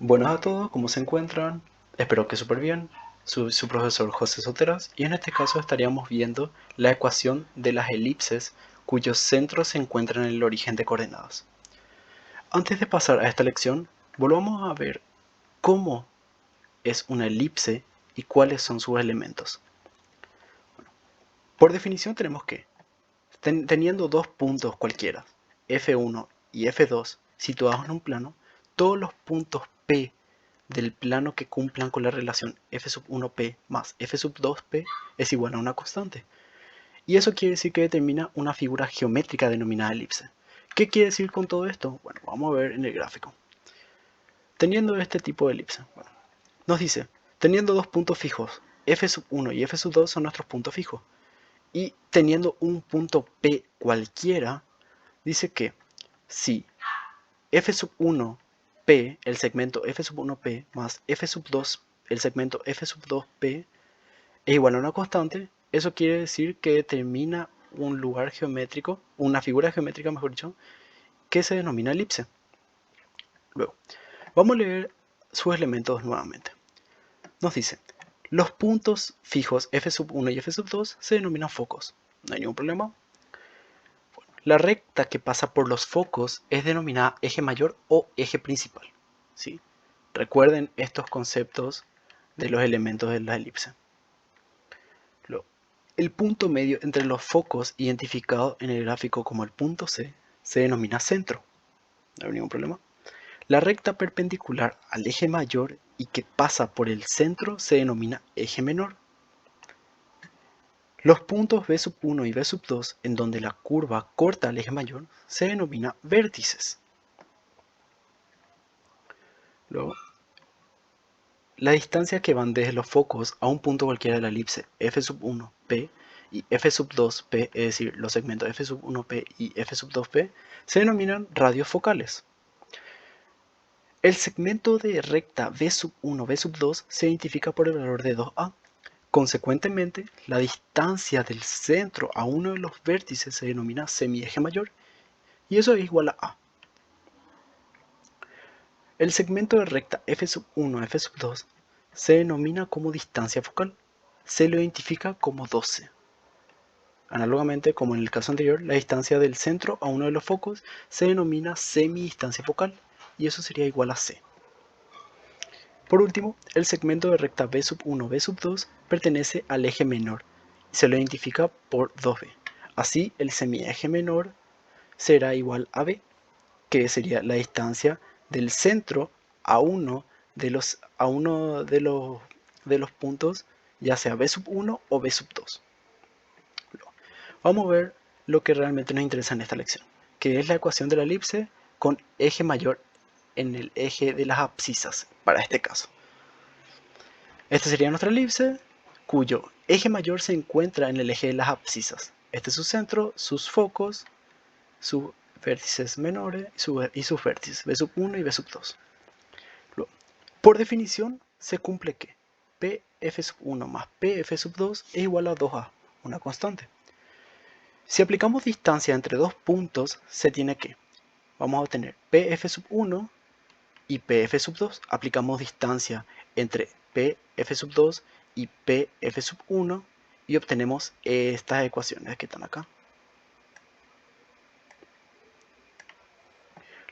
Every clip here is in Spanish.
Buenas a todos, ¿cómo se encuentran? Espero que súper bien. Soy su profesor José Soteras y en este caso estaríamos viendo la ecuación de las elipses cuyos centros se encuentran en el origen de coordenadas. Antes de pasar a esta lección, volvamos a ver cómo es una elipse y cuáles son sus elementos. Por definición tenemos que, teniendo dos puntos cualquiera, F1 y F2, situados en un plano, todos los puntos P del plano que cumplan con la relación f sub 1p más f sub 2p es igual a una constante. Y eso quiere decir que determina una figura geométrica denominada elipse. ¿Qué quiere decir con todo esto? Bueno, vamos a ver en el gráfico. Teniendo este tipo de elipse, bueno, nos dice, teniendo dos puntos fijos, f sub 1 y f sub 2 son nuestros puntos fijos. Y teniendo un punto P cualquiera, dice que si f sub 1 P, el segmento f sub 1P, más f sub 2, el segmento f sub 2P, es igual a una constante, eso quiere decir que determina un lugar geométrico, una figura geométrica, mejor dicho, que se denomina elipse. Luego, vamos a leer sus elementos nuevamente. Nos dice, los puntos fijos f sub 1 y f sub 2 se denominan focos. No hay ningún problema. La recta que pasa por los focos es denominada eje mayor o eje principal. ¿Sí? Recuerden estos conceptos de los elementos de la elipse. El punto medio entre los focos identificado en el gráfico como el punto C se denomina centro. No hay ningún problema. La recta perpendicular al eje mayor y que pasa por el centro se denomina eje menor. Los puntos B sub 1 y B sub 2 en donde la curva corta el eje mayor se denomina vértices. Luego, la distancia que van desde los focos a un punto cualquiera de la elipse f sub 1, p y f sub 2, p, es decir, los segmentos f sub 1, p y f sub 2, p, se denominan radios focales. El segmento de recta v sub 1, v sub 2 se identifica por el valor de 2a. Consecuentemente, la distancia del centro a uno de los vértices se denomina semieje mayor y eso es igual a. El segmento de recta f sub 1, f sub 2 se denomina como distancia focal. Se lo identifica como 12. Análogamente, como en el caso anterior, la distancia del centro a uno de los focos se denomina semidistancia focal y eso sería igual a c. Por último, el segmento de recta b sub 1, b sub 2 pertenece al eje menor y se lo identifica por 2b. Así, el semieje menor será igual a b, que sería la distancia del centro a uno de los puntos, ya sea b sub 1 o b sub 2. Vamos a ver lo que realmente nos interesa en esta lección, que es la ecuación de la elipse con eje mayor en el eje de las abscisas, para este caso. Esta sería nuestra elipse, cuyo eje mayor se encuentra en el eje de las abscisas. Este es su centro, sus focos, sus vértices menores y sus vértices, b sub 1 y b sub 2. Luego, por definición, se cumple que pf sub 1 más pf sub 2 es igual a 2a, una constante. Si aplicamos distancia entre dos puntos, se tiene que, vamos a obtener pf sub 1 y pf sub 2. Aplicamos distancia entre pf sub 2 y pf sub 1 y obtenemos estas ecuaciones que están acá.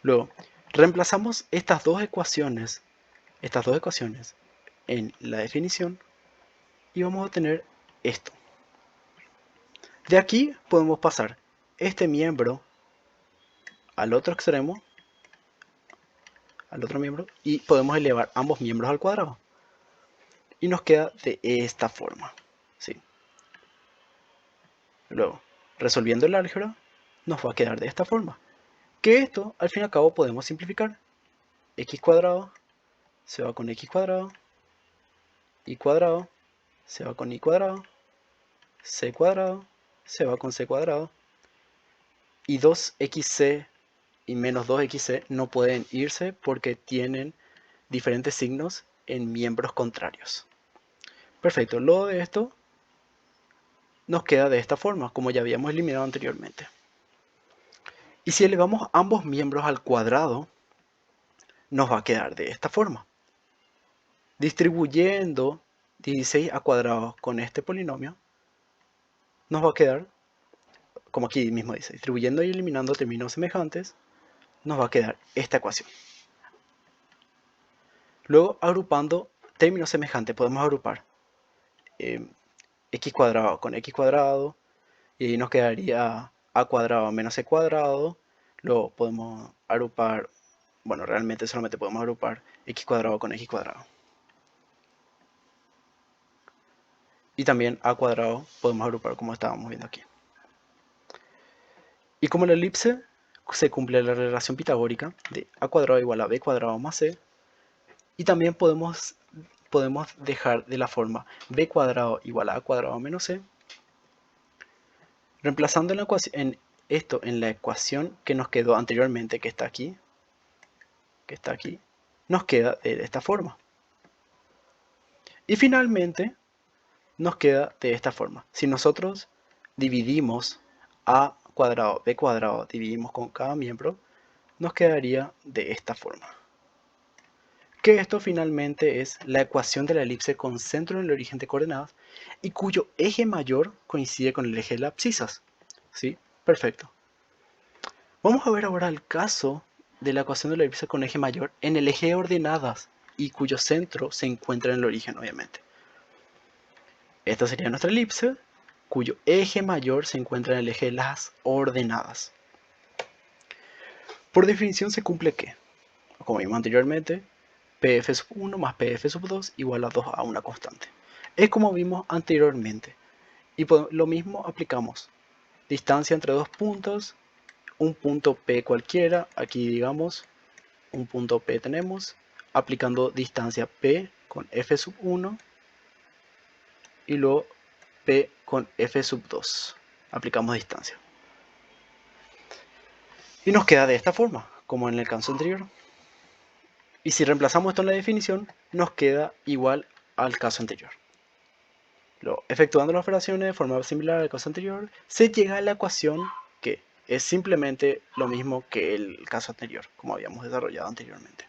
Luego, reemplazamos estas dos ecuaciones en la definición y vamos a obtener esto. De aquí podemos pasar este miembro al otro extremo, al otro miembro, y podemos elevar ambos miembros al cuadrado. Y nos queda de esta forma. ¿Sí? Luego, resolviendo el álgebra, nos va a quedar de esta forma. Que esto, al fin y al cabo, podemos simplificar. X cuadrado se va con X cuadrado, Y cuadrado se va con Y cuadrado, C cuadrado se va con C cuadrado, y 2xc y menos 2xc no pueden irse porque tienen diferentes signos en miembros contrarios. Perfecto, luego de esto nos queda de esta forma, como ya habíamos eliminado anteriormente. Y si elevamos ambos miembros al cuadrado, nos va a quedar de esta forma. Distribuyendo 16 a cuadrado con este polinomio, nos va a quedar, como aquí mismo dice, distribuyendo y eliminando términos semejantes, nos va a quedar esta ecuación. Luego, agrupando términos semejantes, podemos agrupar x cuadrado con x cuadrado, y ahí nos quedaría a cuadrado menos c cuadrado. Luego podemos agrupar, bueno, realmente solamente podemos agrupar x cuadrado con x cuadrado. Y también a cuadrado podemos agrupar como estábamos viendo aquí. Y como la elipse se cumple la relación pitagórica de a cuadrado igual a b cuadrado más c, y también podemos dejar de la forma b cuadrado igual a cuadrado menos c, reemplazando esto en la ecuación que nos quedó anteriormente, que está aquí, nos queda de esta forma. Y finalmente nos queda de esta forma. Si nosotros dividimos a cuadrado, b cuadrado, dividimos con cada miembro, nos quedaría de esta forma. Que esto finalmente es la ecuación de la elipse con centro en el origen de coordenadas y cuyo eje mayor coincide con el eje de las abscisas. ¿Sí? Perfecto. Vamos a ver ahora el caso de la ecuación de la elipse con eje mayor en el eje de ordenadas y cuyo centro se encuentra en el origen, obviamente. Esta sería nuestra elipse, cuyo eje mayor se encuentra en el eje de las ordenadas. Por definición se cumple que, como vimos anteriormente, pf sub 1 más pf sub 2 igual a 2 a una constante. Es como vimos anteriormente. Y lo mismo aplicamos. Distancia entre dos puntos, un punto P cualquiera, aquí digamos, un punto P tenemos, aplicando distancia P con f sub 1 y luego P con f sub 2. Aplicamos distancia. Y nos queda de esta forma, como en el caso anterior. Y si reemplazamos esto en la definición, nos queda igual al caso anterior. Luego, efectuando las operaciones de forma similar al caso anterior, se llega a la ecuación que es simplemente lo mismo que el caso anterior, como habíamos desarrollado anteriormente.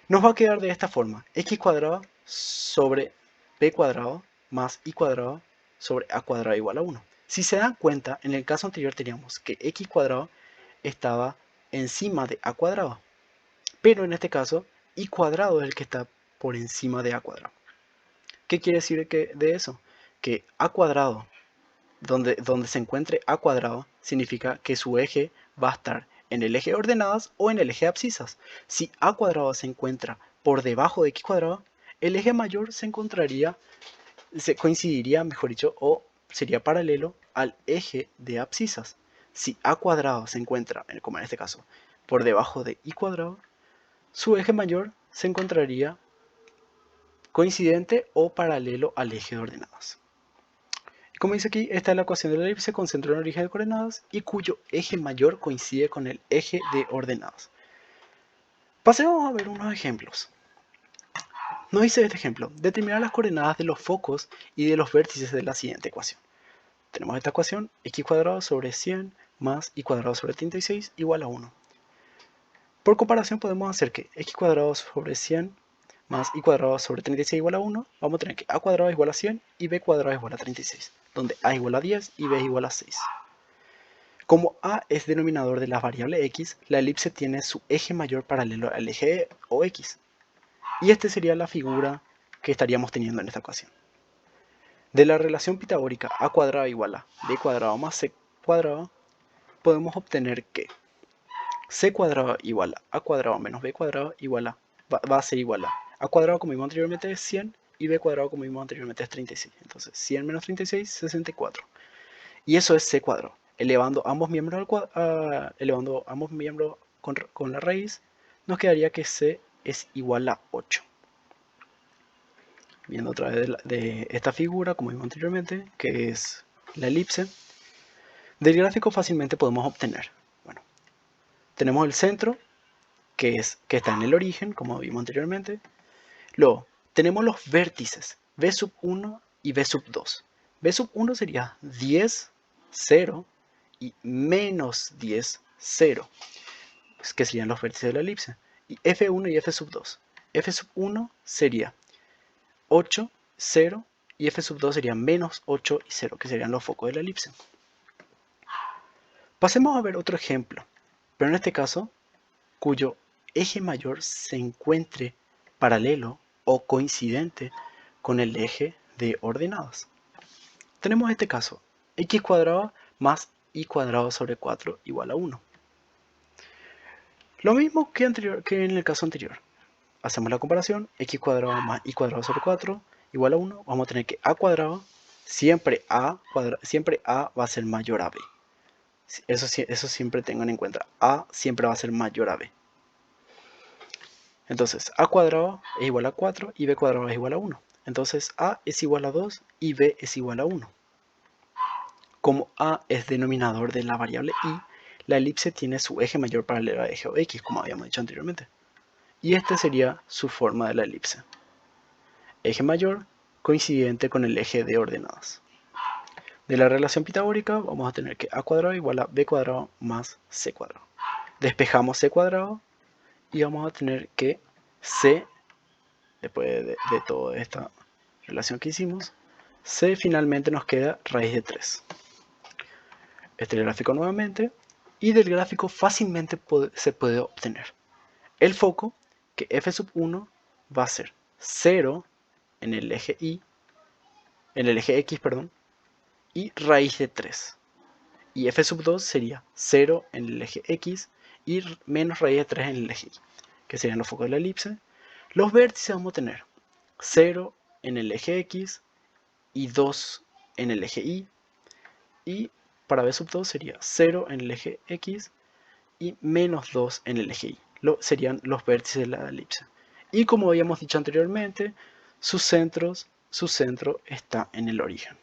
Nos va a quedar de esta forma: x cuadrado sobre b cuadrado más y cuadrado sobre a cuadrado igual a 1. Si se dan cuenta, en el caso anterior teníamos que x cuadrado estaba encima de a cuadrado, pero en este caso y cuadrado es el que está por encima de a cuadrado. ¿Qué quiere decir de eso? Que a cuadrado, donde se encuentre a cuadrado, significa que su eje va a estar en el eje de ordenadas o en el eje de abscisas. Si a cuadrado se encuentra por debajo de x cuadrado, el eje mayor coincidiría, mejor dicho, o sería paralelo al eje de abscisas. Si a cuadrado se encuentra, como en este caso, por debajo de y cuadrado, su eje mayor se encontraría coincidente o paralelo al eje de ordenadas. Como dice aquí, esta es la ecuación de la elipse con centro en origen de coordenadas y cuyo eje mayor coincide con el eje de ordenadas. Pasemos a ver unos ejemplos. Nos dice este ejemplo: determinar las coordenadas de los focos y de los vértices de la siguiente ecuación. Tenemos esta ecuación: x cuadrado sobre 100 más y cuadrado sobre 36 igual a 1. Por comparación podemos hacer que x cuadrado sobre 100 más y cuadrado sobre 36 igual a 1, vamos a tener que a cuadrado es igual a 100 y b cuadrado es igual a 36, donde a igual a 10 y b es igual a 6. Como a es denominador de la variable x, la elipse tiene su eje mayor paralelo al eje o x. Y esta sería la figura que estaríamos teniendo en esta ocasión. De la relación pitagórica a cuadrado igual a b cuadrado más c cuadrado, podemos obtener que c cuadrado igual a cuadrado menos b cuadrado igual a, va a ser igual a cuadrado, como vimos anteriormente, es 100, y b cuadrado, como vimos anteriormente, es 36. Entonces 100 menos 36, 64. Y eso es c cuadrado. Elevando ambos miembros, con la raíz, nos quedaría que c es igual a 8. Viendo otra vez de esta figura, como vimos anteriormente, que es la elipse, del gráfico fácilmente podemos obtener, bueno, tenemos el centro, que está en el origen, como vimos anteriormente. Luego, tenemos los vértices, b sub 1 y b sub 2. b sub 1 sería 10, 0 y menos 10, 0, que serían los vértices de la elipse. y F1 y F sub 2. F sub 1 sería 8, 0 y F sub 2 sería menos 8 y 0, que serían los focos de la elipse. Pasemos a ver otro ejemplo, pero en este caso, cuyo eje mayor se encuentre paralelo o coincidente con el eje de ordenadas. Tenemos este caso, x cuadrado más y cuadrado sobre 4 igual a 1. Lo mismo que en el caso anterior. Hacemos la comparación, x cuadrado más y cuadrado sobre 4 igual a 1. Vamos a tener que a cuadrado, siempre a va a ser mayor a b. Eso siempre tengan en cuenta, a siempre va a ser mayor a b. Entonces, a cuadrado es igual a 4 y b cuadrado es igual a 1. Entonces, a es igual a 2 y b es igual a 1. Como a es denominador de la variable y, la elipse tiene su eje mayor paralelo al eje x, como habíamos dicho anteriormente. Y este sería su forma de la elipse. Eje mayor coincidente con el eje de ordenadas. De la relación pitagórica vamos a tener que a cuadrado igual a b cuadrado más c cuadrado. Despejamos c cuadrado y vamos a tener que c, después de toda esta relación que hicimos, c finalmente nos queda raíz de 3. Este es el gráfico nuevamente, y del gráfico fácilmente se puede obtener el foco, que f sub 1 va a ser 0 en el eje x, y raíz de 3. Y f sub 2 sería 0 en el eje x y menos raíz de 3 en el eje y, que serían los focos de la elipse. Los vértices vamos a tener 0 en el eje x y 2 en el eje y. Y para b sub 2 sería 0 en el eje x y menos 2 en el eje y. Serían los vértices de la elipse. Y como habíamos dicho anteriormente, su centro está en el origen.